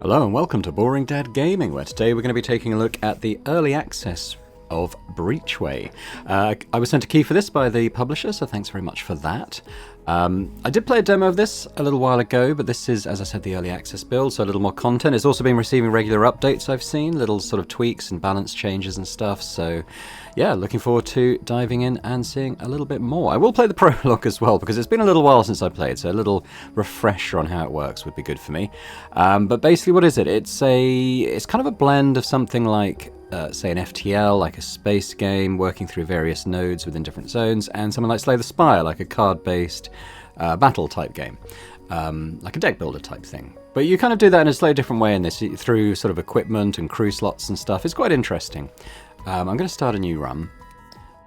Hello and welcome to Boring Dad Gaming, where today we're going to be taking a look at the early access of Breachway. I was sent a key for this by the publisher, so thanks very much for that. I did play a demo of this a little while ago, but this is, as I said, the early access build, so a little more content. It's also been receiving regular updates I've seen, little sort of tweaks and balance changes and stuff, so yeah, looking forward to diving in and seeing a little bit more. I will play the prologue as well, because it's been a little while since I played, so a little refresher on how it works would be good for me. But basically, what is it? It's kind of a blend of something like say an FTL, like a space game, working through various nodes within different zones, and something like Slay the Spire, like a card-based battle type game, like a deck builder type thing. But you kind of do that in a slightly different way in this, through sort of equipment and crew slots and stuff. It's quite interesting. I'm going to start a new run.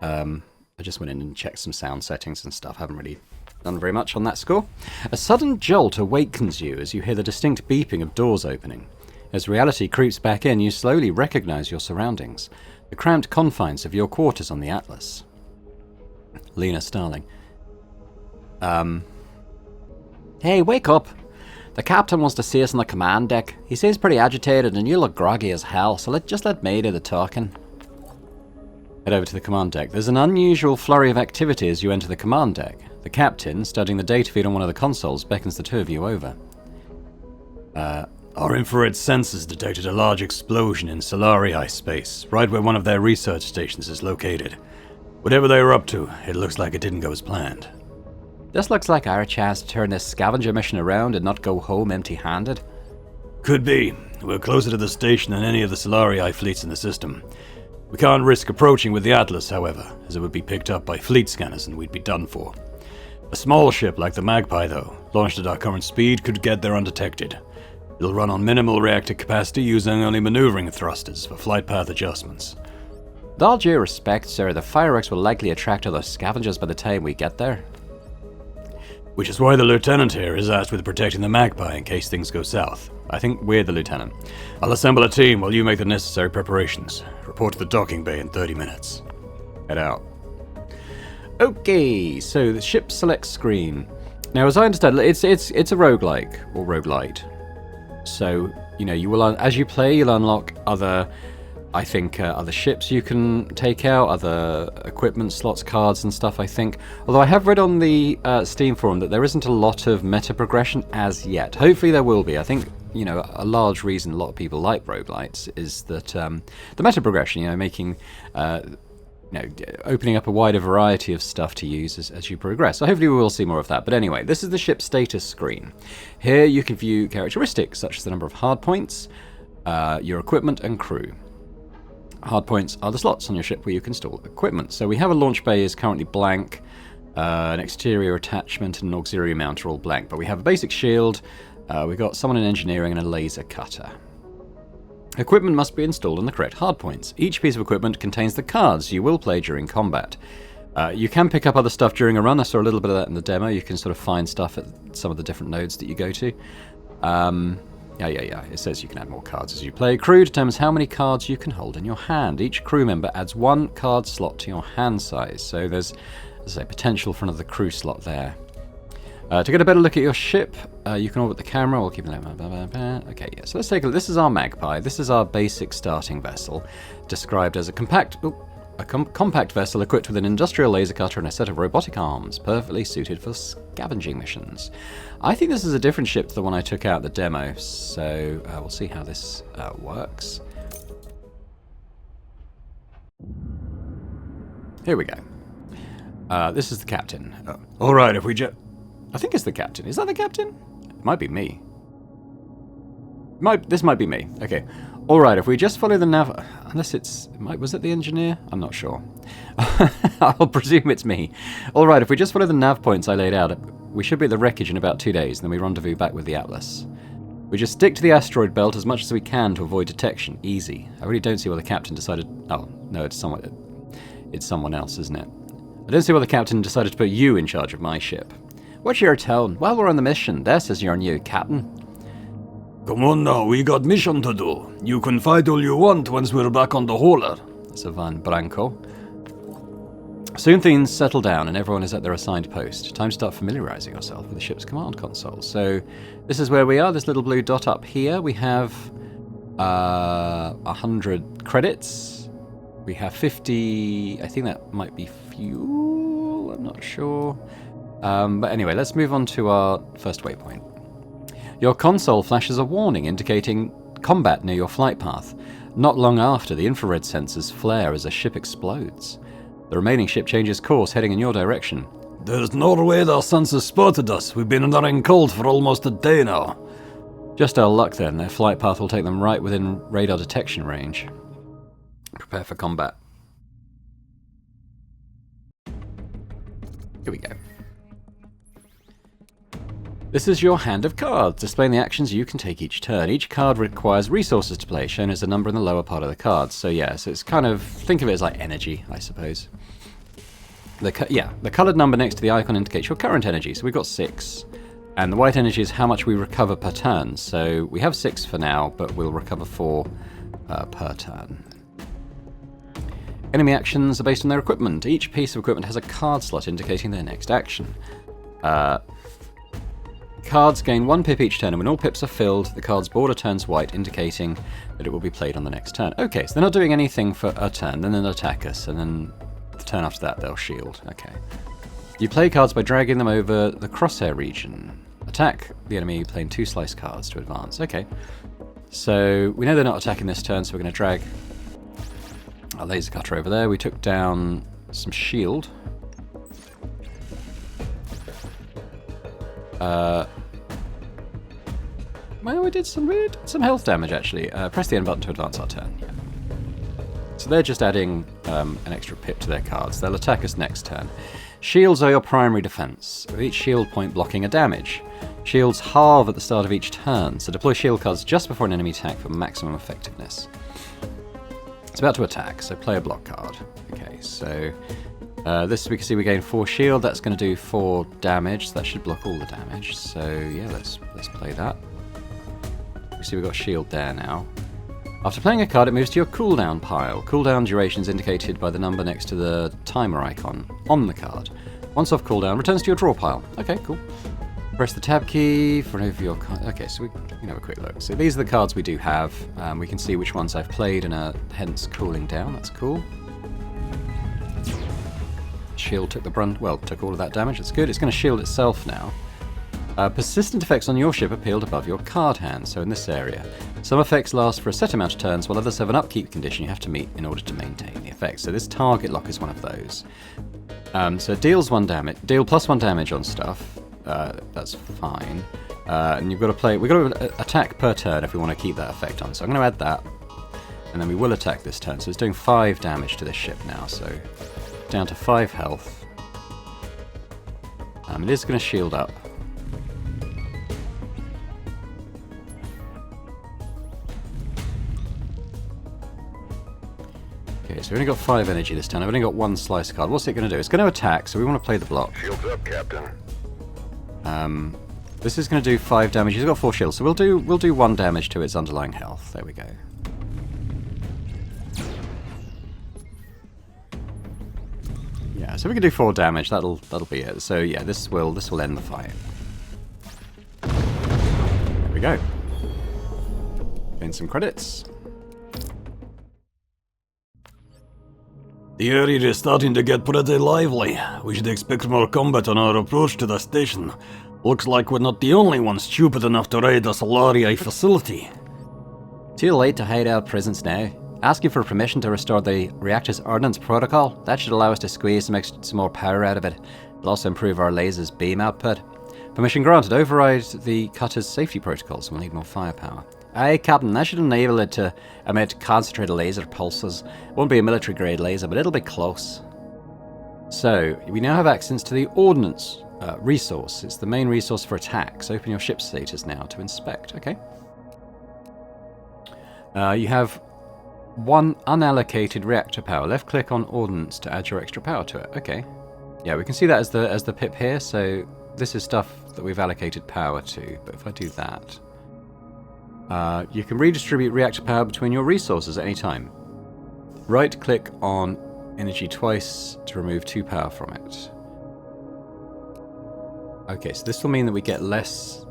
I just went in and checked some sound settings and stuff. Haven't really done very much on that score. A sudden jolt awakens you as you hear the distinct beeping of doors opening. As reality creeps back in, you slowly recognize your surroundings, the cramped confines of your quarters on the Atlas. Lena Starling. Hey, wake up! The captain wants to see us on the command deck. He seems pretty agitated and you look groggy as hell, so just let me do the talking. Head over to the command deck. There's an unusual flurry of activity as you enter the command deck. The captain, studying the data feed on one of the consoles, beckons the two of you over. Our infrared sensors detected a large explosion in Solarii space, right where one of their research stations is located. Whatever they were up to, it looks like it didn't go as planned. This looks like our chance to turn this scavenger mission around and not go home empty-handed. Could be. We're closer to the station than any of the Solarii fleets in the system. We can't risk approaching with the Atlas, however, as it would be picked up by fleet scanners and we'd be done for. A small ship like the Magpie, though, launched at our current speed, could get there undetected. It'll run on minimal reactor capacity, using only maneuvering thrusters for flight path adjustments. With all due respect, sir, the fireworks will likely attract other scavengers by the time we get there. Which is why the lieutenant here is asked with protecting the Magpie in case things go south. I think we're the lieutenant. I'll assemble a team while you make the necessary preparations. Report to the docking bay in 30 minutes. Head out. Okay, so the ship select screen. Now, as I understand, it's a roguelike or roguelite. So, you know, you will as you play, you'll unlock other ships you can take out, other equipment slots, cards and stuff, I think. Although I have read on the Steam forum that there isn't a lot of meta progression as yet. Hopefully there will be. I think, you know, a large reason a lot of people like roguelites is that the meta progression, you know, making opening up a wider variety of stuff to use as you progress. So hopefully we will see more of that. But anyway, this is the ship status screen. Here you can view characteristics such as the number of hardpoints, your equipment and crew. Hardpoints are the slots on your ship where you can install equipment. So we have a launch bay is currently blank, an exterior attachment and an auxiliary mount are all blank, but we have a basic shield, we've got someone in engineering and a laser cutter. Equipment must be installed on the correct hardpoints. Each piece of equipment contains the cards you will play during combat. You can pick up other stuff during a run. I saw a little bit of that in the demo. You can sort of find stuff at some of the different nodes that you go to. It says you can add more cards as you play. Crew determines how many cards you can hold in your hand. Each crew member adds one card slot to your hand size. So there's, as I say, potential for another crew slot there. To get a better look at your ship, you can orbit the camera. We'll keep it. Okay, yeah. So let's take a look. This is our Magpie. This is our basic starting vessel, described as a compact vessel equipped with an industrial laser cutter and a set of robotic arms, perfectly suited for scavenging missions. I think this is a different ship to the one I took out the demo, so we'll see how this works. Here we go. This is the captain. All right, if we I think it's the captain. Is that the captain? It might be me. This might be me. Okay. All right, if we just follow the nav... Unless was it the engineer? I'm not sure. I'll presume it's me. All right, if we just follow the nav points I laid out, we should be at the wreckage in about 2 days, and then we rendezvous back with the Atlas. We just stick to the asteroid belt as much as we can to avoid detection. Easy. I really don't see why the captain decided... Oh, no, it's someone else, isn't it? I don't see why the captain decided to put you in charge of my ship. What's your tone? While we're on the mission, this is your new captain. Come on now, we got mission to do. You can fight all you want once we're back on the hauler. Savan Branco. Soon things settle down and everyone is at their assigned post. Time to start familiarizing yourself with the ship's command console. So this is where we are, this little blue dot up here. We have 100 credits. We have 50, I think that might be fuel, I'm not sure. But anyway, let's move on to our first waypoint. Your console flashes a warning indicating combat near your flight path. Not long after, the infrared sensors flare as a ship explodes. The remaining ship changes course, heading in your direction. There's no way their sensors spotted us. We've been running cold for almost a day now. Just our luck then, their flight path will take them right within radar detection range. Prepare for combat. Here we go. This is your hand of cards, displaying the actions you can take each turn. Each card requires resources to play, shown as a number in the lower part of the card. So yeah, so it's kind of, think of it as like energy, I suppose. The coloured number next to the icon indicates your current energy, so we've got 6. And the white energy is how much we recover per turn. So we have 6 for now, but we'll recover 4 per turn. Enemy actions are based on their equipment. Each piece of equipment has a card slot indicating their next action. Cards gain 1 pip each turn, and when all pips are filled, the card's border turns white, indicating that it will be played on the next turn. Okay, so they're not doing anything for a turn, then they'll attack us, and then the turn after that they'll shield. Okay. You play cards by dragging them over the crosshair region. Attack the enemy playing 2 slice cards to advance. Okay. So we know they're not attacking this turn, so we're going to drag our laser cutter over there. We took down some shield. Well, we did some health damage actually. Press the N button to advance our turn. Yeah. So they're just adding an extra pip to their cards. They'll attack us next turn. Shields are your primary defense, with each shield point blocking a damage. Shields halve at the start of each turn, so deploy shield cards just before an enemy attack for maximum effectiveness. It's about to attack, so play a block card. Okay, so this we can see we gain 4 shield. That's going to do 4 damage. So that should block all the damage. So yeah, let's play that. You see we've got shield there now. After playing a card, it moves to your cooldown pile. Cooldown duration is indicated by the number next to the timer icon on the card. Once off cooldown, returns to your draw pile. Okay, cool. Press the tab key for an overview of your card. Okay, so we can have a quick look. So these are the cards we do have. We can see which ones I've played and are hence cooling down. That's cool. Shield took the brunt, well, took all of that damage. That's good. It's going to shield itself now. Persistent effects on your ship are peeled above your card hand, so in this area. Some effects last for a set amount of turns, while others have an upkeep condition you have to meet in order to maintain the effect. So this target lock is one of those. So it deals 1 damage, deal plus 1 damage on stuff. That's fine. And you've got to play. We've got to attack per turn if we want to keep that effect on. So I'm going to add that, and then we will attack this turn. So it's doing 5 damage to this ship now. So down to 5 health. It is going to shield up. Okay, so we've only got 5 energy this turn. I've only got 1 slice card. What's it going to do? It's going to attack, so we want to play the block. Shields up, Captain. This is going to do 5 damage. He's got 4 shields, so we'll do 1 damage to its underlying health. There we go. Yeah, so we can do 4 damage. That'll be it. So yeah, this will end the fight. There we go. Gain some credits. The area is starting to get pretty lively. We should expect more combat on our approach to the station. Looks like we're not the only ones stupid enough to raid the Solarii facility. Too late to hide our presence now. Asking for permission to restore the reactor's ordnance protocol. That should allow us to squeeze some more power out of it. It'll also improve our laser's beam output. Permission granted. Override the cutter's safety protocols. We'll need more firepower. Aye, Captain, that should enable it to emit concentrated laser pulses. Won't be a military-grade laser, but it'll be close. So, we now have access to the ordnance resource. It's the main resource for attacks. Open your ship status now to inspect. Okay. You have 1 unallocated reactor power. Left-click on ordnance to add your extra power to it. Okay. Yeah, we can see that as the pip here. So this is stuff that we've allocated power to. But if I do that, you can redistribute reactor power between your resources at any time. Right-click on energy twice to remove 2 power from it. Okay, so this will mean that we get less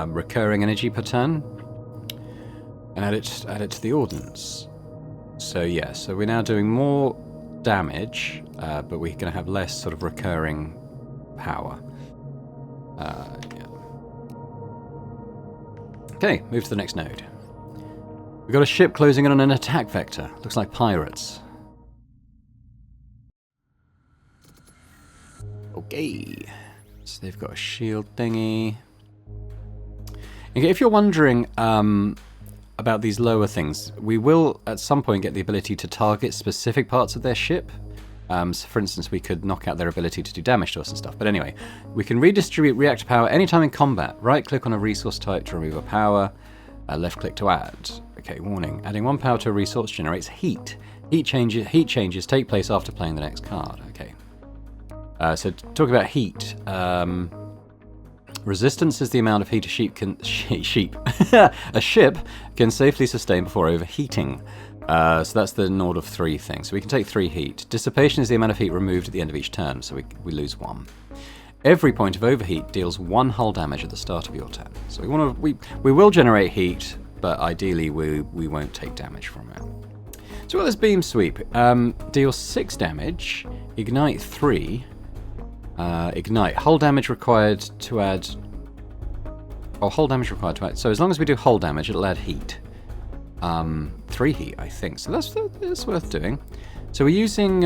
recurring energy per turn, and add it to the ordnance. So yeah, so we're now doing more damage, but we're going to have less sort of recurring power. Yeah. Okay, move to the next node. We've got a ship closing in on an attack vector. Looks like pirates. Okay. So they've got a shield thingy. Okay, if you're wondering about these lower things, we will at some point get the ability to target specific parts of their ship. So for instance, we could knock out their ability to do damage to us and stuff. But anyway, we can redistribute reactor power anytime in combat. Right-click on a resource type to remove a power. Left-click to add. Okay, warning. Adding 1 power to a resource generates heat. Heat changes take place after playing the next card. Okay. So talk about heat. Resistance is the amount of heat a ship can safely sustain before overheating. So that's the Nord of 3 thing. So we can take 3 heat. Dissipation is the amount of heat removed at the end of each turn, so we lose 1. Every point of overheat deals 1 hull damage at the start of your turn. So we will generate heat, but ideally we won't take damage from it. So we've got this beam sweep. Deals 6 damage, ignite 3. Ignite. Hull damage required to add... Oh, hull damage required to add... So as long as we do hull damage, it'll add heat. 3 heat, I think. So that's worth doing. So we're using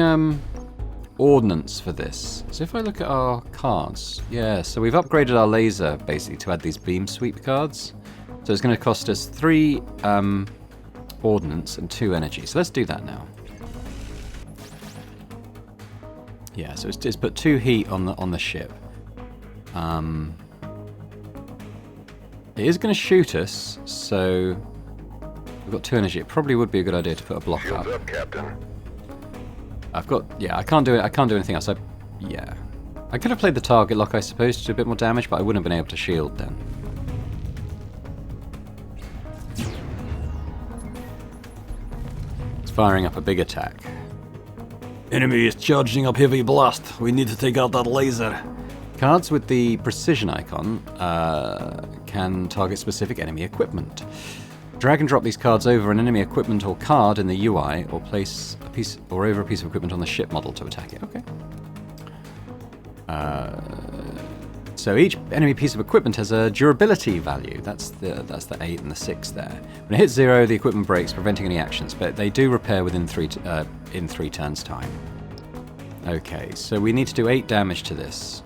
ordnance for this. So if I look at our cards... Yeah, so we've upgraded our laser, basically, to add these beam sweep cards. So it's going to cost us 3 ordnance and 2 energy. So let's do that now. Yeah, so it's put 2 heat on the ship. It is going to shoot us, so we've got 2 energy. It probably would be a good idea to put a block Shields up, Captain. I've got I can't do it. I can't do anything else. Yeah, I could have played the target lock, I suppose, to do a bit more damage, but I wouldn't have been able to shield then. It's firing up a big attack. Enemy is charging up heavy blast. We need to take out that laser. Cards with the precision icon can target specific enemy equipment. Drag and drop these cards over an enemy equipment or card in the UI, or place a piece or over a piece of equipment on the ship model to attack it. Okay. So each enemy piece of equipment has a durability value. That's the 8 and the 6 there. When it hits 0, the equipment breaks, preventing any actions, but they do repair within 3 turns' time. Okay, so we need to do 8 damage to this.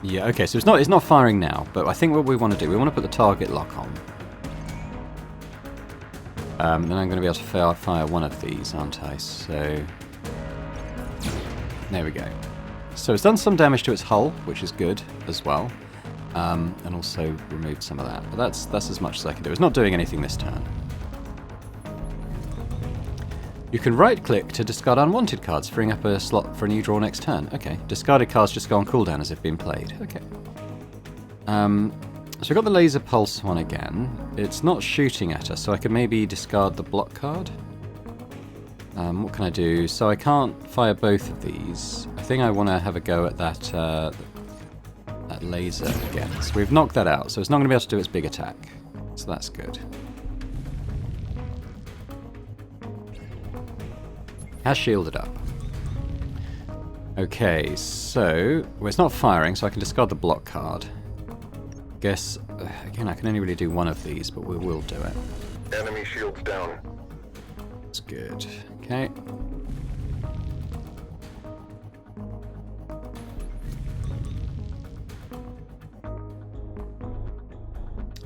Yeah, okay, so it's not firing now, but I think what we want to do, we want to put the target lock on. Then I'm going to be able to fire one of these, aren't I? So there we go. So it's done some damage to its hull, which is good as well, and also removed some of that. But that's as much as I can do. It's not doing anything this turn. You can right-click to discard unwanted cards, freeing up a slot for a new draw next turn. Okay, discarded cards just go on cooldown as if being played. Okay. So we've got the laser pulse one again. It's not shooting at us, so I could maybe discard the block card. What can I do? So I can't fire both of these. I think I want to have a go at that laser again. So we've knocked that out, so it's not going to be able to do its big attack. So that's good. Has shielded up. Okay, so... Well, it's not firing, so I can discard the block card. Guess, again, I can only really do one of these, but we will do it. Enemy shields down. That's good. Okay.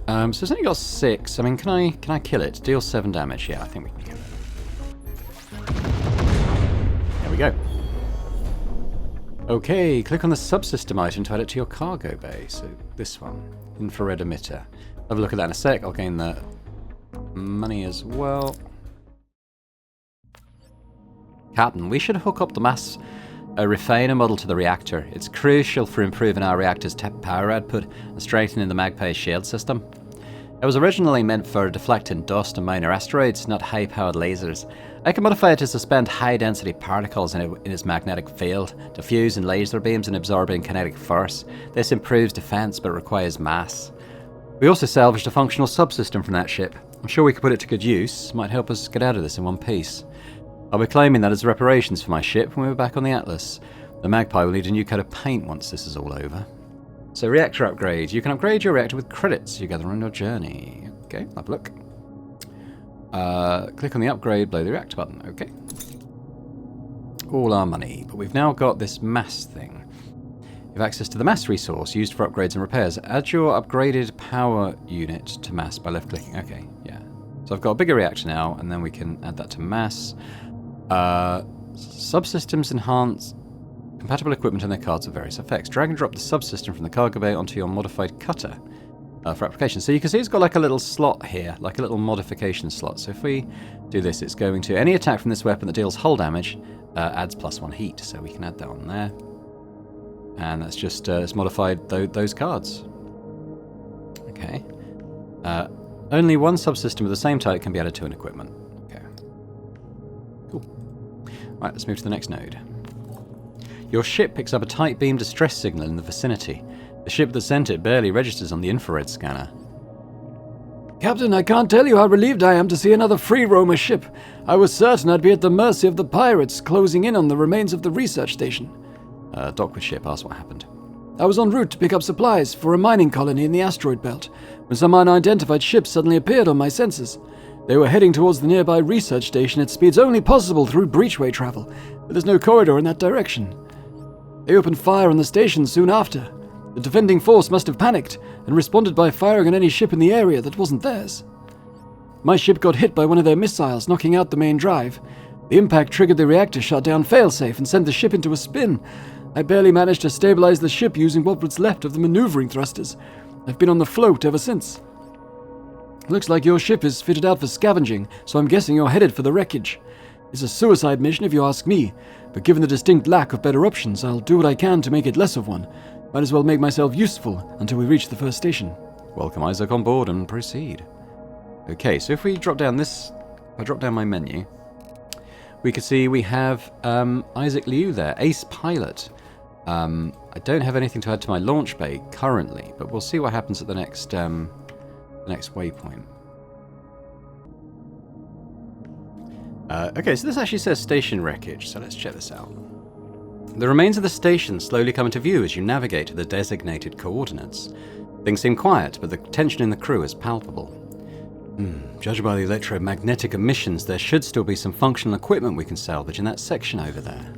So it's only got 6. I mean, can I kill it? Deal 7 damage. Yeah, I think we can kill it. There we go. Okay, click on the subsystem item to add it to your cargo bay. So this one, infrared emitter. Have a look at that in a sec. I'll gain the money as well. Captain, we should hook up the mass refiner model to the reactor. It's crucial for improving our reactor's power output and strengthening the Magpie shield system. It was originally meant for deflecting dust and minor asteroids, not high-powered lasers. I can modify it to suspend high-density particles in its magnetic field, diffuse in laser beams and absorbing kinetic force. This improves defense but requires mass. We also salvaged a functional subsystem from that ship. I'm sure we could put it to good use. Might help us get out of this in one piece. I'll be claiming that as reparations for my ship when we're back on the Atlas. The Magpie will need a new coat of paint once this is all over. So reactor upgrade. You can upgrade your reactor with credits you gather on your journey. Okay, have a look. Click on the upgrade below the reactor button. Okay. All our money. But we've now got this mass thing. You have access to the mass resource used for upgrades and repairs. Add your upgraded power unit to mass by left clicking. Okay, yeah. So I've got a bigger reactor now, and then we can add that to mass. Subsystems enhance compatible equipment and their cards of various effects. Drag and drop the subsystem from the cargo bay onto your modified cutter for application. So you can see it's got like a little slot here, like a little modification slot. So if we do this, it's going to any attack from this weapon that deals hull damage adds +1 heat. So we can add that on there. And that's just it's modified those cards. Okay. Only one subsystem of the same type can be added to an equipment. Okay. Cool. Right, let's move to the next node. Your ship picks up a tight beam distress signal in the vicinity. The ship that sent it barely registers on the infrared scanner. Captain, I can't tell you how relieved I am to see another free roamer ship. I was certain I'd be at the mercy of the pirates closing in on the remains of the research station. Dock ship asked what happened. I was en route to pick up supplies for a mining colony in the asteroid belt when some unidentified ships suddenly appeared on my sensors. They were heading towards the nearby research station at speeds only possible through breachway travel, but there's no corridor in that direction. They opened fire on the station soon after. The defending force must have panicked and responded by firing on any ship in the area that wasn't theirs. My ship got hit by one of their missiles, knocking out the main drive. The impact triggered the reactor shutdown failsafe and sent the ship into a spin. I barely managed to stabilize the ship using what was left of the maneuvering thrusters. I've been on the float ever since. Looks like your ship is fitted out for scavenging, so I'm guessing you're headed for the wreckage. It's a suicide mission if you ask me, but given the distinct lack of better options, I'll do what I can to make it less of one. Might as well make myself useful until we reach the first station. Welcome Isaac on board and proceed. Okay, so if we drop down this, if I drop down my menu, we can see we have Isaac Liu there, ace pilot. I don't have anything to add to my launch bay currently, but we'll see what happens at the next waypoint. Okay, so this actually says station wreckage, so let's check this out. The remains of the station slowly come into view as you navigate to the designated coordinates. Things seem quiet, but the tension in the crew is palpable. Judged by the electromagnetic emissions, there should still be some functional equipment we can salvage in that section over there.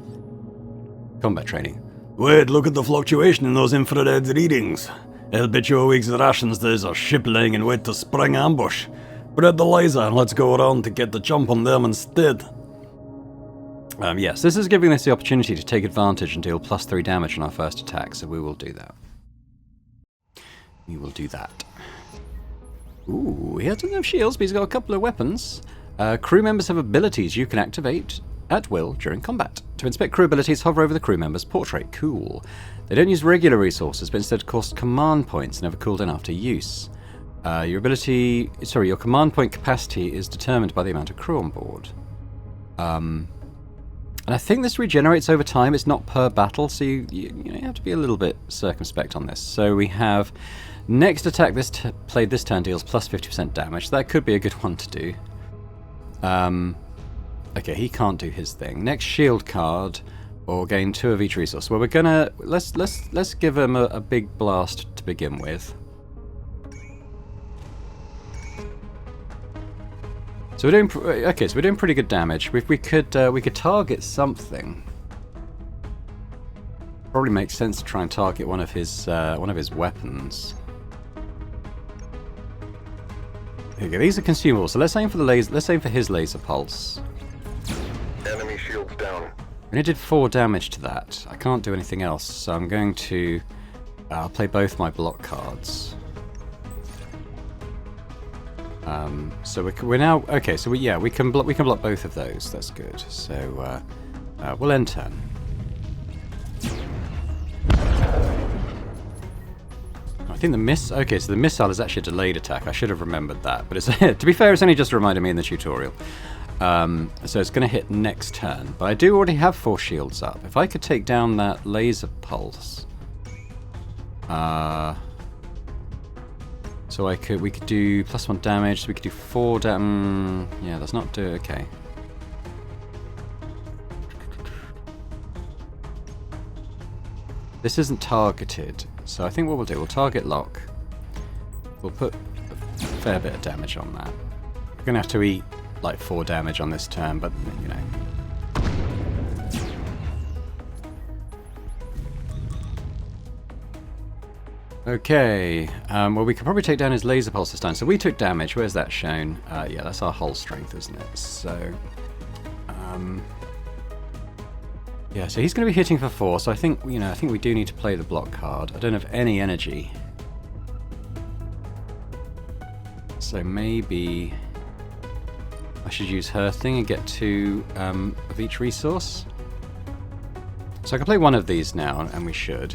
Combat training. Wait, look at the fluctuation in those infrared readings. I'll bet you a week's rations there's a ship laying in wait to spring ambush. Spread the laser and let's go around to get the jump on them instead. Yes, this is giving us the opportunity to take advantage and deal +3 damage on our first attack, so we will do that. We will do that. Ooh, he doesn't have shields, but he's got a couple of weapons. Crew members have abilities you can activate at will during combat. To inspect crew abilities, hover over the crew member's portrait. Cool. They don't use regular resources, but instead cost command points and never cool down after use. Your command point capacity is determined by the amount of crew on board. And I think this regenerates over time. It's not per battle, so you have to be a little bit circumspect on this. So we have next attack played this turn deals +50% damage. That could be a good one to do. Okay, he can't do his thing. Next shield card, or gain 2 of each resource. Well, we're gonna let's give him a big blast to begin with. So we're doing pretty good damage. We could target something. Probably makes sense to try and target one of his weapons. Here we go. These are consumable. So let's aim for the laser. Let's aim for his laser pulse. Enemy shields down. And it did 4 damage to that. I can't do anything else, so I'm going to play both my block cards. So we're now okay. So we can block both of those. That's good. So we'll end turn. think okay, so the missile is actually a delayed attack. I should have remembered that, but it's to be fair, it's only just reminded me in the tutorial. So it's going to hit next turn, but I do already have 4 shields up. If I could take down that laser pulse, so we could do +1 damage. So we could do 4 damage. Yeah, that's not do okay. This isn't targeted, so I think what we'll do, we'll target lock. We'll put a fair bit of damage on that. We're going to have to eat like 4 damage on this turn, but you know. Okay, well we could probably take down his laser pulse this time. So we took damage, where's that shown? Yeah, that's our hull strength, isn't it? So, yeah, so he's going to be hitting for 4, so I think, you know, I think we do need to play the block card. I don't have any energy. So maybe I should use her thing and get 2 of each resource. So I can play one of these now, and we should.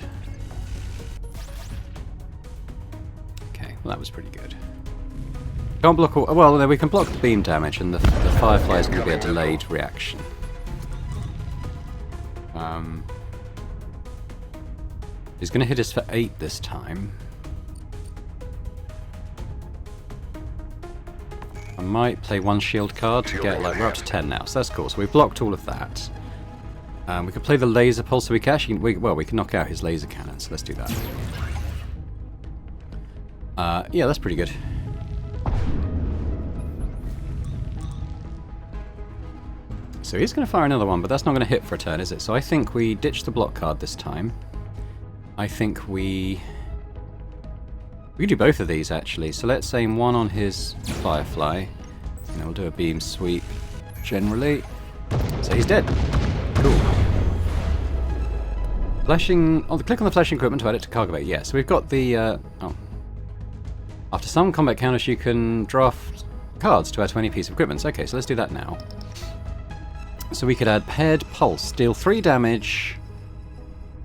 Okay, well that was pretty good. Can't block all, well, then we can block the beam damage, and the Firefly is going to be a delayed reaction. He's going to hit us for 8 this time. I might play 1 shield card to get, like, we're up to 10 now, so that's cool. So we've blocked all of that. We could play the laser pulse, so we can actually, we can knock out his laser cannon, so let's do that. Yeah, that's pretty good. So he's going to fire another one, but that's not going to hit for a turn, is it? So I think we ditch the block card this time. I think we can do both of these, actually. So let's aim 1 on his Firefly, and we'll do a beam sweep generally. So he's dead. Cool. Flashing, click on the flashing equipment to add it to cargo bay. Yeah, so we've got the, after some combat counters you can draft cards to add to any piece of equipment. Okay, so let's do that now. So we could add paired pulse, deal 3 damage.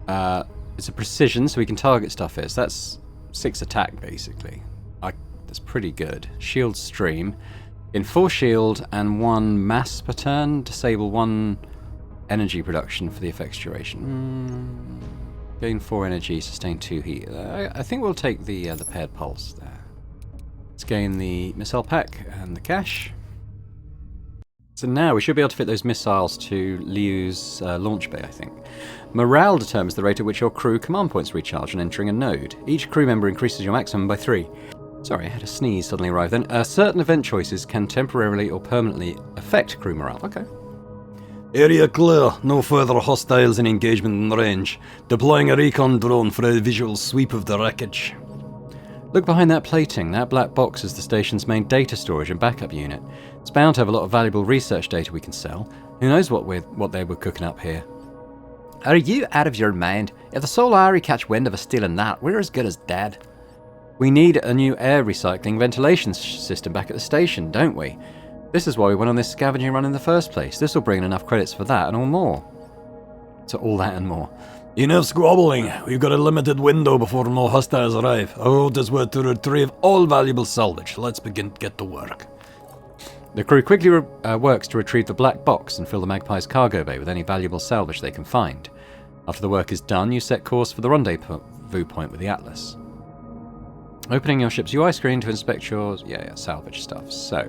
It's a precision, so we can target stuff here. So that's 6 attack, basically. That's pretty good. Shield stream. In 4 shield and 1 mass per turn, disable 1 energy production for the effect's duration. Gain 4 energy, sustain 2 heat. I think we'll take the paired pulse there. Let's gain the missile pack and the cash. So now we should be able to fit those missiles to Liu's launch bay, I think. Morale determines the rate at which your crew command points recharge on entering a node. Each crew member increases your maximum by 3. Sorry, I had a sneeze suddenly arrive then. Certain event choices can temporarily or permanently affect crew morale. Okay. Area clear. No further hostiles in engagement in range. Deploying a recon drone for a visual sweep of the wreckage. Look behind that plating. That black box is the station's main data storage and backup unit. It's bound to have a lot of valuable research data we can sell. Who knows what they were cooking up here? Are you out of your mind? If the Solari catch wind of us stealing that, we're as good as dead. We need a new air recycling ventilation system back at the station, don't we? This is why we went on this scavenging run in the first place. This will bring in enough credits for that and all more. So all that and more. Enough squabbling. We've got a limited window before more hostiles arrive. Our orders were to retrieve all valuable salvage. Let's get to work. The crew quickly works to retrieve the black box and fill the Magpie's cargo bay with any valuable salvage they can find. After the work is done, you set course for the rendezvous point with the Atlas. Opening your ship's UI screen to inspect your salvage stuff. So,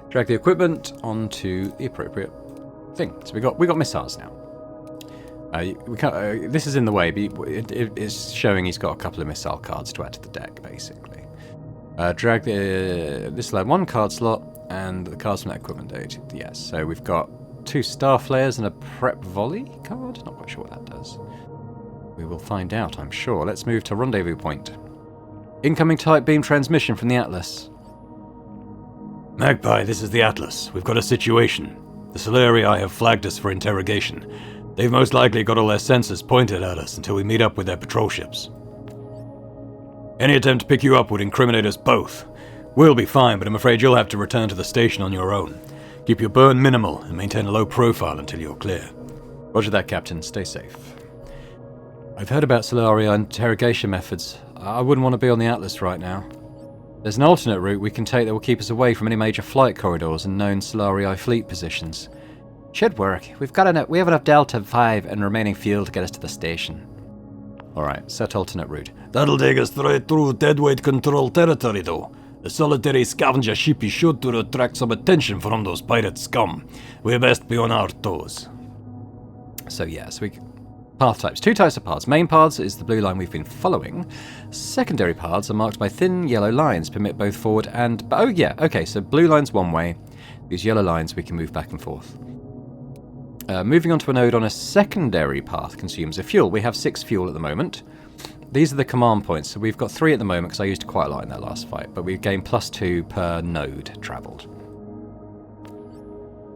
drag the equipment onto the appropriate thing. So we got missiles now. We can't, this is in the way, but it's showing he's got a couple of missile cards to add to the deck, basically. Drag this will add 1 card slot and the cards from that equipment date. Yes, so we've got 2 star flares and a prep volley card. Not quite sure what that does. We will find out, I'm sure. Let's move to rendezvous point. Incoming type beam transmission from the Atlas. Magpie, this is the Atlas. We've got a situation. The Solari have flagged us for interrogation. They've most likely got all their sensors pointed at us until we meet up with their patrol ships. Any attempt to pick you up would incriminate us both. We'll be fine, but I'm afraid you'll have to return to the station on your own. Keep your burn minimal and maintain a low profile until you're clear. Roger that, Captain. Stay safe. I've heard about Solaria interrogation methods. I wouldn't want to be on the Atlas right now. There's an alternate route we can take that will keep us away from any major flight corridors and known Solarii fleet positions. Should work. We have enough Delta 5 and remaining fuel to get us to the station. Alright, set alternate route. That'll take us straight through deadweight control territory, though. The solitary scavenger ship is sure to attract some attention from those pirate scum. We best be on our toes. So yes, path types. 2 types of paths. Main paths is the blue line we've been following. Secondary paths are marked by thin yellow lines, permit both forward and... Oh yeah, okay, so blue line's one way. These yellow lines we can move back and forth. Moving on to a node on a secondary path consumes a fuel. We have 6 fuel at the moment. These are the command points, so we've got 3 at the moment because I used quite a lot in that last fight, but we've gained +2 per node travelled.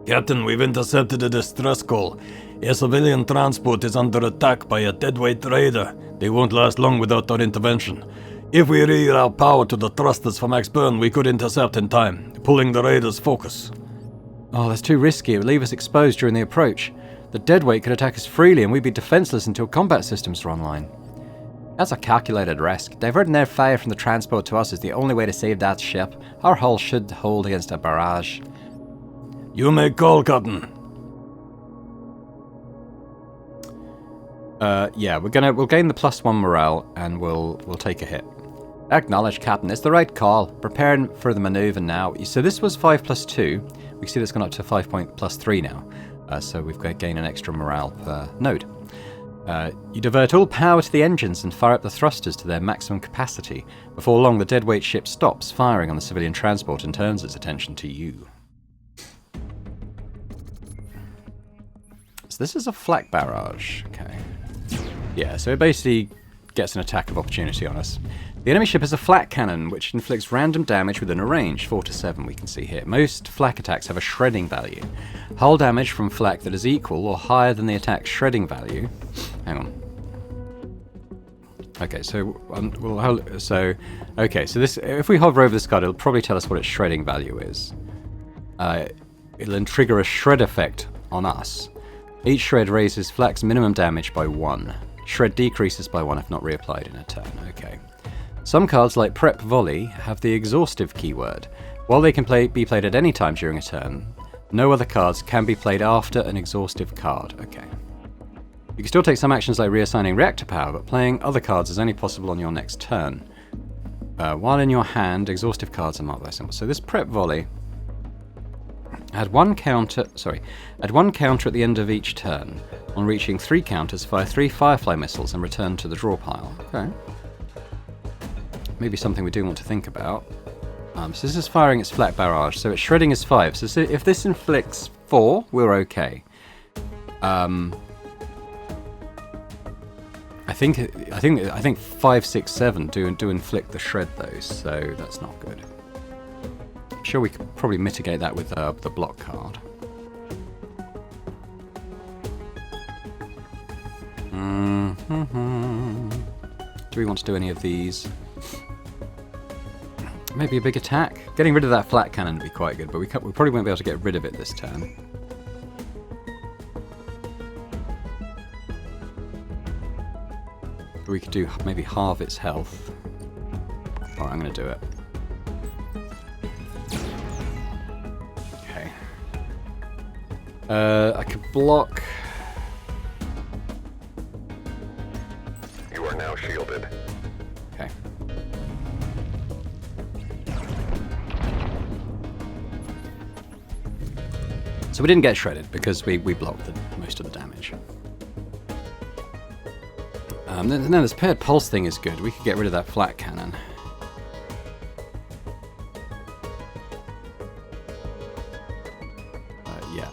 Captain, we've intercepted a distress call. A civilian transport is under attack by a deadweight raider. They won't last long without our intervention. If we reroute power to the thrusters for Max Burn, we could intercept in time, pulling the raider's focus. Oh, that's too risky. It would leave us exposed during the approach. The deadweight could attack us freely and we'd be defenseless until combat systems are online. That's a calculated risk. Diverting their fire from the transport to us is the only way to save that ship. Our hull should hold against a barrage. You may call, Captain. Yeah, we'll gain the +1 morale and we'll take a hit. Acknowledge, Captain. It's the right call. Preparing for the maneuver now. So this was 5+2. We see that's gone up to 5+3 now. So we've got to gain an extra morale per node. You divert all power to the engines and fire up the thrusters to their maximum capacity. Before long, the deadweight ship stops firing on the civilian transport and turns its attention to you. So this is a flak barrage. Okay. Yeah, so it basically gets an attack of opportunity on us. The enemy ship has a flak cannon, which inflicts random damage within a range, 4 to 7 we can see here. Most flak attacks have a shredding value. Hull damage from flak that is equal or higher than the attack's shredding value. Hang on. Okay, so this, if we hover over this card, it'll probably tell us what its shredding value is. It'll then trigger a shred effect on us. Each shred raises flak's minimum damage by 1. Shred decreases by 1 if not reapplied in a turn. Okay. Some cards, like Prep Volley, have the exhaustive keyword. While they can be played at any time during a turn, no other cards can be played after an exhaustive card. Okay. You can still take some actions like reassigning reactor power, but playing other cards is only possible on your next turn. While in your hand, exhaustive cards are marked by symbols. So this Prep Volley add one counter at the end of each turn. On reaching 3 counters, fire 3 Firefly missiles and return to the draw pile. Okay. Maybe something we do want to think about. So this is firing its flak barrage, so its shredding is 5. So if this inflicts 4, we're okay. I think 5, 6, 7 do inflict the shred though, so that's not good. I'm sure we could probably mitigate that with the block card. Do we want to do any of these? Maybe a big attack? Getting rid of that flak cannon would be quite good, but we probably won't be able to get rid of it this turn. We could do maybe halve its health. Alright, I'm going to do it. Okay. I could block... You are now shielded. Okay. So we didn't get shredded because we blocked most of the damage. Then this paired pulse thing is good. We could get rid of that flak cannon. Yeah.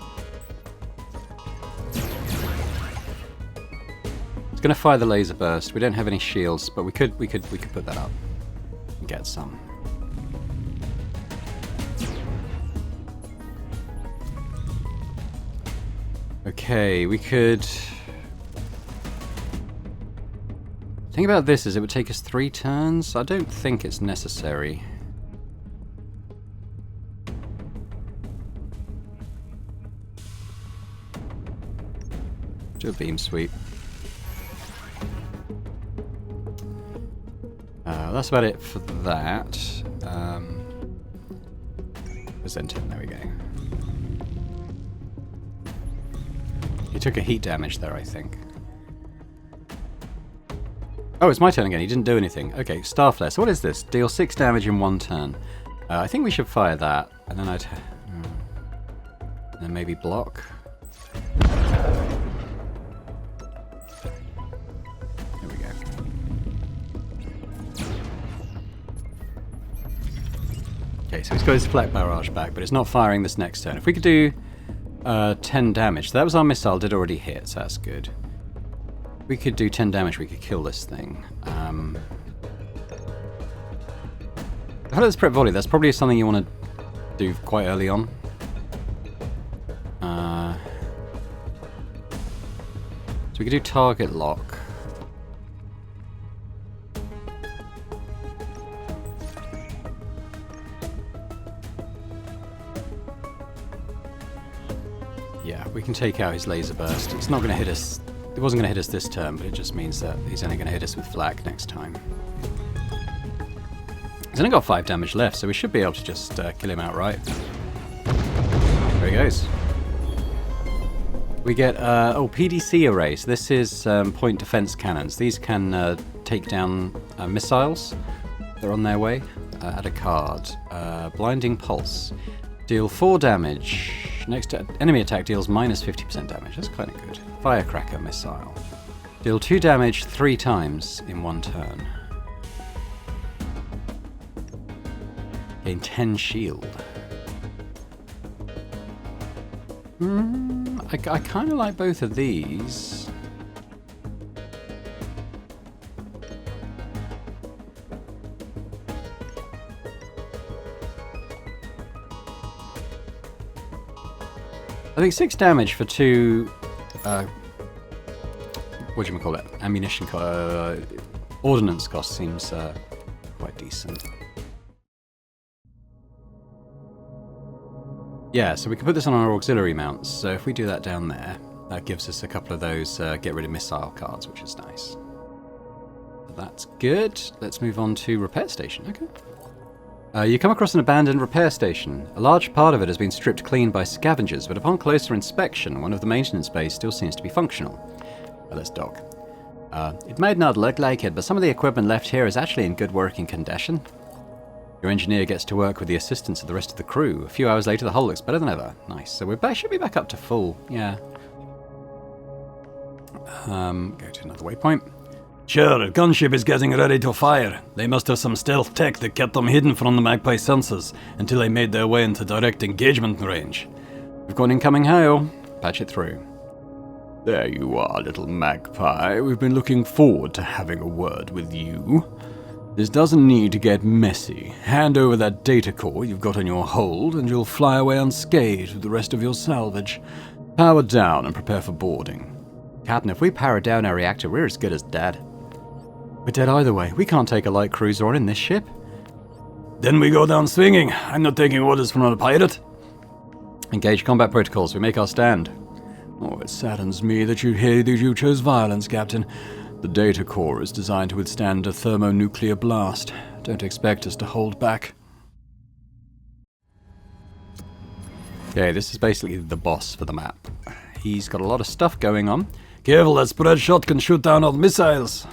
It's going to fire the laser burst. We don't have any shields, but we could put that up and get some. Okay, we could... The thing about this is it would take us 3 turns. I don't think it's necessary. Do a beam sweep. That's about it for that. Present him, there we go. He took a heat damage there, I think. Oh, it's my turn again. He didn't do anything. Okay, Starflare. So what is this? Deal 6 damage in 1 turn. I think we should fire that, and then and then maybe block. There we go. Okay, so he's got his Flak Barrage back, but it's not firing this next turn. If we could do 10 damage. So that was our missile, did already hit, so that's good. We could do 10 damage, we could kill this thing. How does prep volley? That's probably something you want to do quite early on. So we could do target lock. Yeah, we can take out his laser burst. It's not going to hit us. It wasn't going to hit us this turn, but it just means that he's only going to hit us with flak next time. He's only got 5 damage left, so we should be able to just kill him outright. There he goes. We get, PDC array. So this is point defense cannons. These can take down missiles. They're on their way. Add a card. Blinding Pulse. Deal 4 damage. Next enemy attack deals minus 50% damage. That's kind of good. Firecracker missile. Deal 2 damage 3 times in 1 turn. Gain 10 shield. I kind of like both of these. I think 6 damage for 2, whatchamacallit, ammunition, ordnance cost seems quite decent. Yeah, so we can put this on our auxiliary mounts, so if we do that down there, that gives us a couple of those get rid of missile cards, which is nice. So that's good. Let's move on to repair station, okay. You come across an abandoned repair station. A large part of it has been stripped clean by scavengers, but upon closer inspection, one of the maintenance bays still seems to be functional. Well, let's dock. It might not look like it, but some of the equipment left here is actually in good working condition. Your engineer gets to work with the assistance of the rest of the crew. A few hours later, the hull looks better than ever. Nice. So we should be back up to full. Yeah. Go to another waypoint. Sure, a gunship is getting ready to fire. They must have some stealth tech that kept them hidden from the Magpie sensors until they made their way into direct engagement range. We've got incoming hail. Patch it through. There you are, little Magpie. We've been looking forward to having a word with you. This doesn't need to get messy. Hand over that data core you've got on your hold, and you'll fly away unscathed with the rest of your salvage. Power down and prepare for boarding. Captain, if we power down our reactor, we're as good as dead. We're dead either way. We can't take a light cruiser on in this ship. Then we go down swinging. I'm not taking orders from a pirate. Engage combat protocols. We make our stand. Oh, it saddens me that you chose violence, Captain. The data core is designed to withstand a thermonuclear blast. Don't expect us to hold back. Okay, this is basically the boss for the map. He's got a lot of stuff going on. Careful, that spread shot can shoot down all missiles.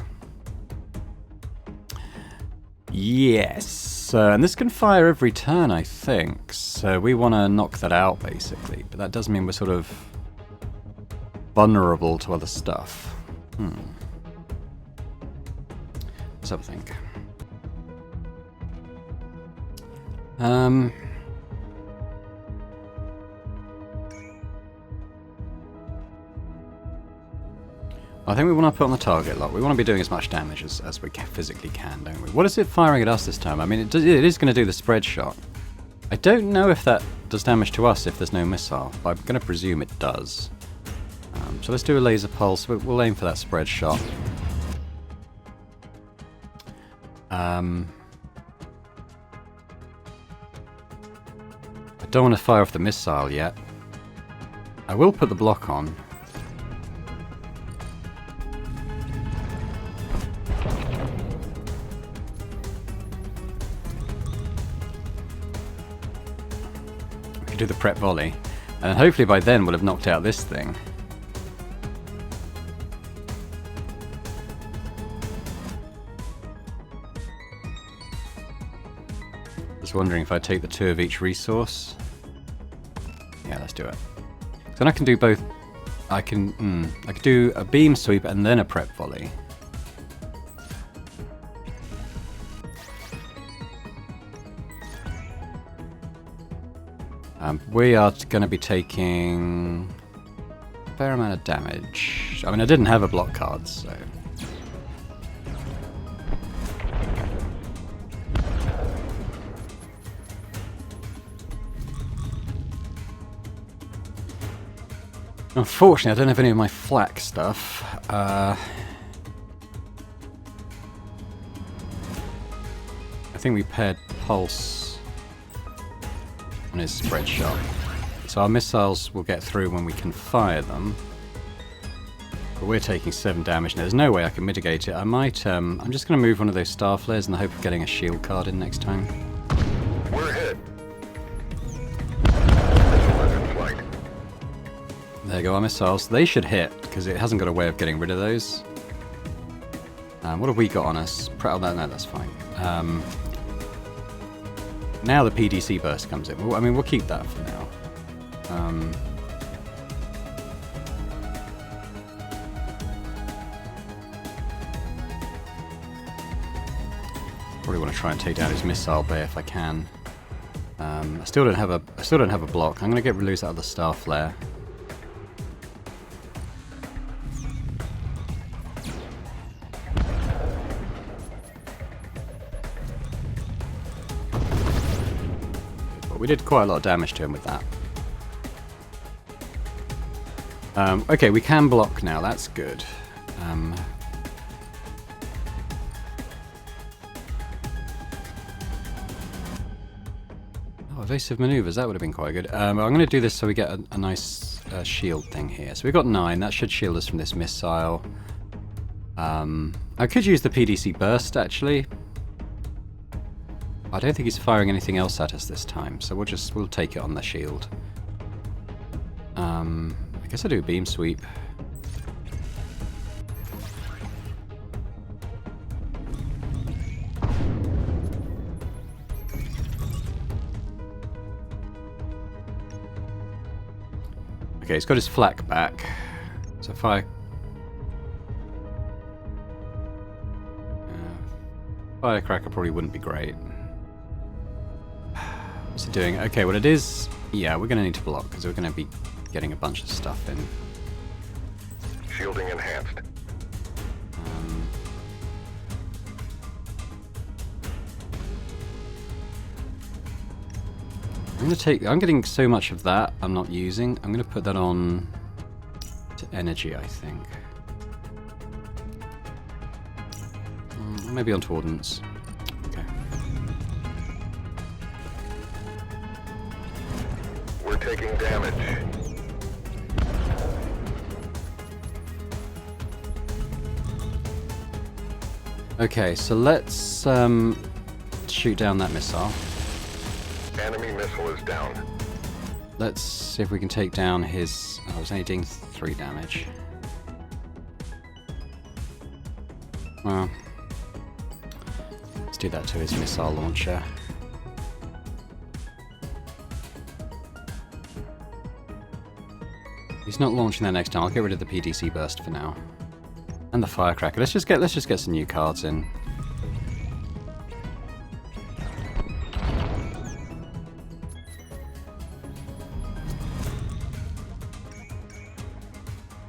Yes, and this can fire every turn, I think. So we want to knock that out, basically. But that does mean we're sort of vulnerable to other stuff. Let's have a think. I think we want to put on the target lock. We want to be doing as much damage as we physically can, don't we? What is it firing at us this time? I mean, it is going to do the spread shot. I don't know if that does damage to us if there's no missile, but I'm going to presume it does. So let's do a laser pulse. We'll aim for that spread shot. I don't want to fire off the missile yet. I will put the block on. could do the prep volley. And hopefully by then we'll have knocked out this thing. Just wondering if I take the 2 of each resource. Yeah, let's do it. So then I can do both. I could do a beam sweep and then a prep volley. We are going to be taking a fair amount of damage. I mean, I didn't have a block card, so... Unfortunately, I don't have any of my flak stuff. I think we paired Pulse on his spread shot. So our missiles will get through when we can fire them. But we're taking 7 damage, and there's no way I can mitigate it. I might, I'm just going to move one of those star flares in the hope of getting a shield card in next time. We're hit. Missile is in flight. There go our missiles. They should hit, because it hasn't got a way of getting rid of those. What have we got on us? Oh, no, that's fine. Now the PDC burst comes in. Well, I mean, we'll keep that for now. Probably want to try and take down his missile bay if I can. I still don't have a block. I'm going to get lose out of the star flare. We did quite a lot of damage to him with that. Okay, we can block now. That's good. Oh, evasive maneuvers. That would have been quite good. I'm going to do this so we get a nice shield thing here. So we've got 9. That should shield us from this missile. I could use the PDC burst, actually. I don't think he's firing anything else at us this time, so we'll take it on the shield. I guess I'll do a beam sweep. Okay, he's got his flak back. So firecracker probably wouldn't be great. What's it doing? Okay, what it is... Yeah, we're going to need to block, because we're going to be getting a bunch of stuff in. Shielding enhanced. I'm getting so much of that I'm not using. I'm going to put that on to energy, I think. Maybe onto ordnance. Okay. We're taking damage. Okay, so let's shoot down that missile. Enemy missile is down. Let's see if we can take down his... Oh, it's only doing 3 damage. Well, let's do that to his missile launcher. He's not launching that next time. I'll get rid of the PDC burst for now. And the firecracker. Let's just get some new cards in.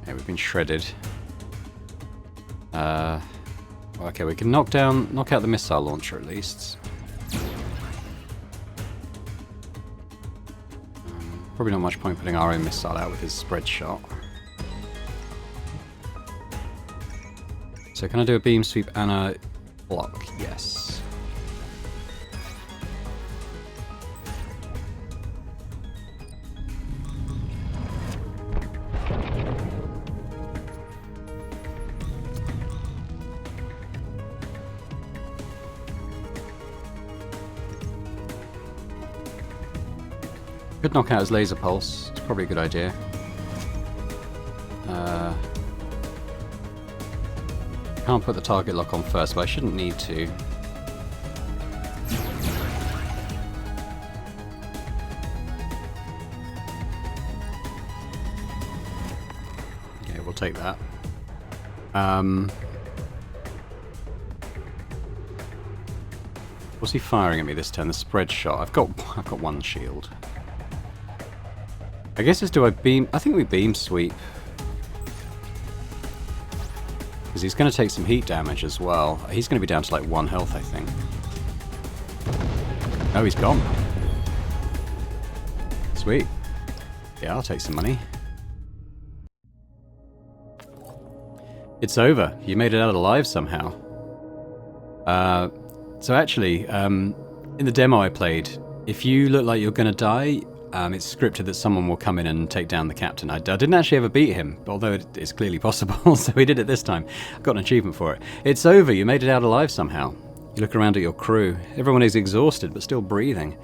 Okay, we've been shredded. Okay, we can knock out the missile launcher at least. Probably not much point putting our own missile out with his spread shot. So can I do a beam sweep and a block? Yes. Could knock out his laser pulse. It's probably a good idea. Can't put the target lock on first, but I shouldn't need to. Okay, we'll take that. What's he firing at me this turn? The spread shot. I've got one shield. I guess do I beam? I think we beam sweep. Because he's going to take some heat damage as well. He's going to be down to like 1 health, I think. Oh, he's gone. Sweet. Yeah, I'll take some money. It's over. You made it out alive somehow. So actually, in the demo I played, if you look like you're going to die, it's scripted that someone will come in and take down the captain. I didn't actually ever beat him, although it is clearly possible, so we did it this time. I got an achievement for it. It's over. You made it out alive somehow. You look around at your crew. Everyone is exhausted, but still breathing.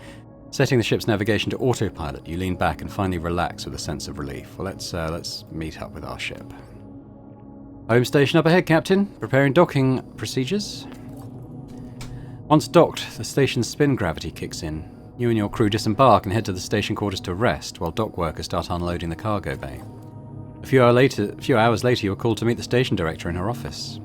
Setting the ship's navigation to autopilot, you lean back and finally relax with a sense of relief. Well, let's meet up with our ship. Home station up ahead, Captain. Preparing docking procedures. Once docked, the station's spin gravity kicks in. You and your crew disembark and head to the station quarters to rest, while dock workers start unloading the cargo bay. A few hours later, you are called to meet the station director in her office.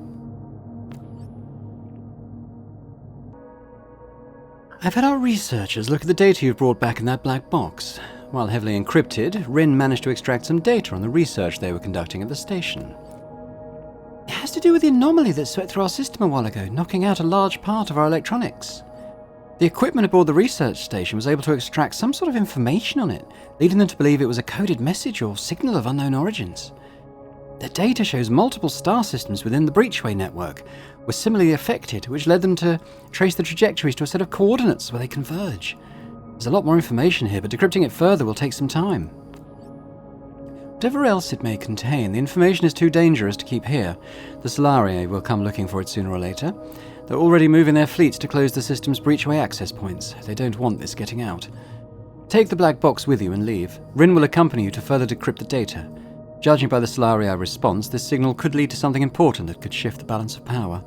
I've had our researchers look at the data you've brought back in that black box. While heavily encrypted, Rin managed to extract some data on the research they were conducting at the station. It has to do with the anomaly that swept through our system a while ago, knocking out a large part of our electronics. The equipment aboard the research station was able to extract some sort of information on it, leading them to believe it was a coded message or signal of unknown origins. The data shows multiple star systems within the Breachway network were similarly affected, which led them to trace the trajectories to a set of coordinates where they converge. There's a lot more information here, but decrypting it further will take some time. Whatever else it may contain, the information is too dangerous to keep here. The Solari will come looking for it sooner or later. They're already moving their fleets to close the system's breachway access points. They don't want this getting out. Take the black box with you and leave. Rin will accompany you to further decrypt the data. Judging by the Solari response, this signal could lead to something important that could shift the balance of power.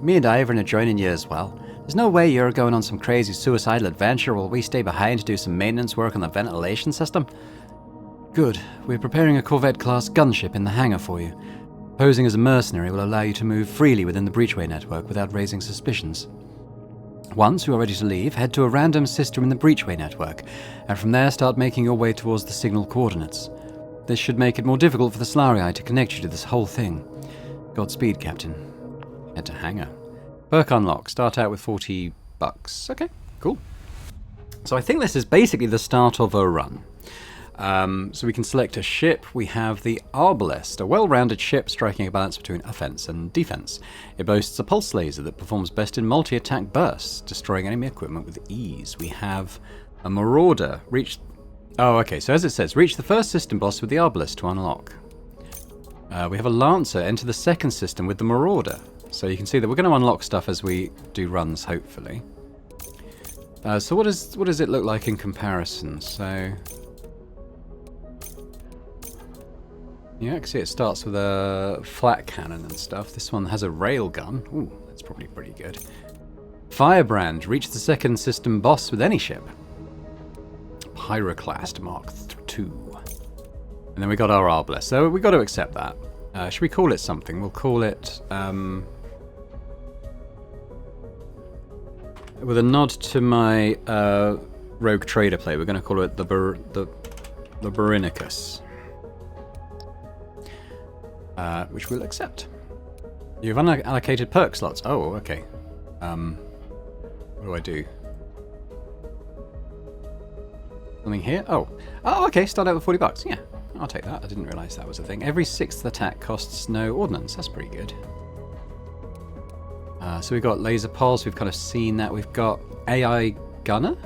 Me and Ivern are joining you as well. There's no way you're going on some crazy suicidal adventure while we stay behind to do some maintenance work on the ventilation system. Good. We're preparing a Corvette-class gunship in the hangar for you. Posing as a mercenary will allow you to move freely within the Breachway network without raising suspicions. Once you are ready to leave, head to a random system in the Breachway network, and from there start making your way towards the signal coordinates. This should make it more difficult for the Solari to connect you to this whole thing. Godspeed, Captain. Head to hangar. Perk unlock. Start out with $40. Okay, cool. So I think this is basically the start of a run. So we can select a ship. We have the Arbalest, a well-rounded ship striking a balance between offense and defense. It boasts a pulse laser that performs best in multi-attack bursts, destroying enemy equipment with ease. We have a Marauder. Oh, okay, so as it says, reach the first system boss with the Arbalest to unlock. We have a Lancer. Enter the second system with the Marauder. So you can see that we're going to unlock stuff as we do runs, hopefully. So what does it look like in comparison? So yeah, I can see it starts with a flat cannon and stuff. This one has a railgun. Ooh, that's probably pretty good. Firebrand. Reach the second system boss with any ship. Pyroclast Mark II. And then we got our Arbalest. So we got to accept that. Should we call it something? We'll call it with a nod to my Rogue Trader play, we're going to call it the Barinicus. Which we'll accept. You have unallocated perk slots. Oh, okay. What do I do? Something here? Oh, okay. Start out with $40. Yeah, I'll take that. I didn't realise that was a thing. Every 6th attack costs no ordnance. That's pretty good. So we've got laser pulse. We've kind of seen that. We've got AI gunner.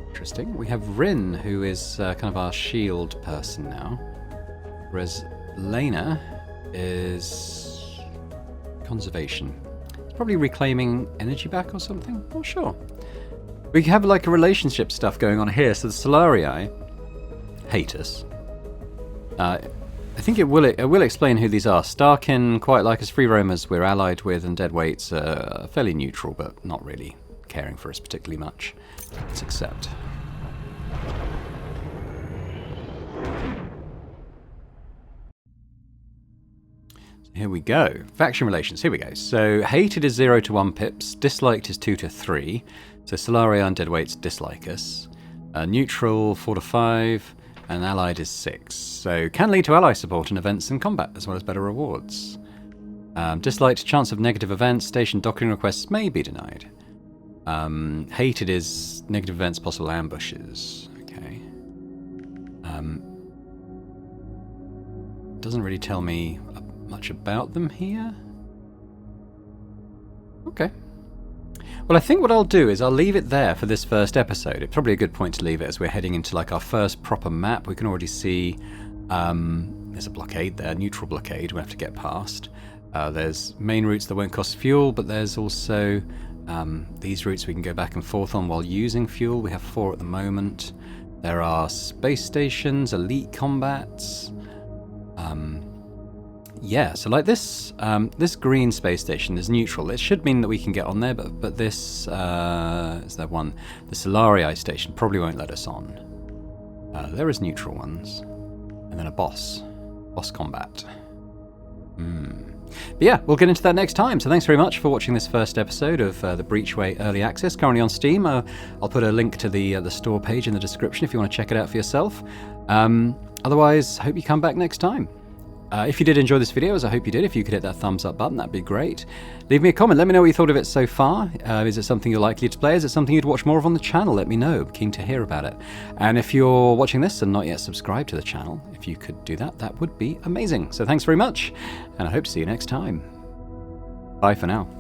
Interesting. We have Rin, who is kind of our shield person now. Whereas Lena is conservation. It's probably reclaiming energy back or something. Not sure. We have like a relationship stuff going on here. So the Solarii hate us. I think it will explain who these are. Starkin, quite like us free roamers, we're allied with, and Deadweights are fairly neutral, but not really caring for us particularly much. Let's accept. Here we go. Faction relations. Here we go. So hated is 0 to 1 pips. Disliked is 2 to 3. So Solarii and Deadweights dislike us. Neutral 4 to 5. And allied is 6. So can lead to ally support in events and combat, as well as better rewards. Disliked, chance of negative events. Station docking requests may be denied. Hated is negative events, possible ambushes. Okay. Doesn't really tell me much about them here. Okay. Well, I think what I'll do is I'll leave it there for this first episode. It's probably a good point to leave it as we're heading into like our first proper map. We can already see there's a blockade there, neutral blockade we'll have to get past. There's main routes that won't cost fuel, but there's also these routes we can go back and forth on while using fuel. We have 4 at the moment. There are space stations, elite combats. Yeah, so like this this green space station is neutral. It should mean that we can get on there, but this is there one. The Solarii station probably won't let us on. There is neutral ones, and then a boss combat. But yeah, we'll get into that next time. So thanks very much for watching this first episode of the Breachway Early Access, currently on Steam. I'll put a link to the store page in the description if you want to check it out for yourself. Otherwise, hope you come back next time. If you did enjoy this video, as I hope you did, if you could hit that thumbs up button, that'd be great. Leave me a comment, let me know what you thought of it so far. Is it something you're likely to play? Is it something you'd watch more of on the channel? Let me know, I'm keen to hear about it. And if you're watching this and not yet subscribed to the channel, if you could do that, that would be amazing. So thanks very much, and I hope to see you next time. Bye for now.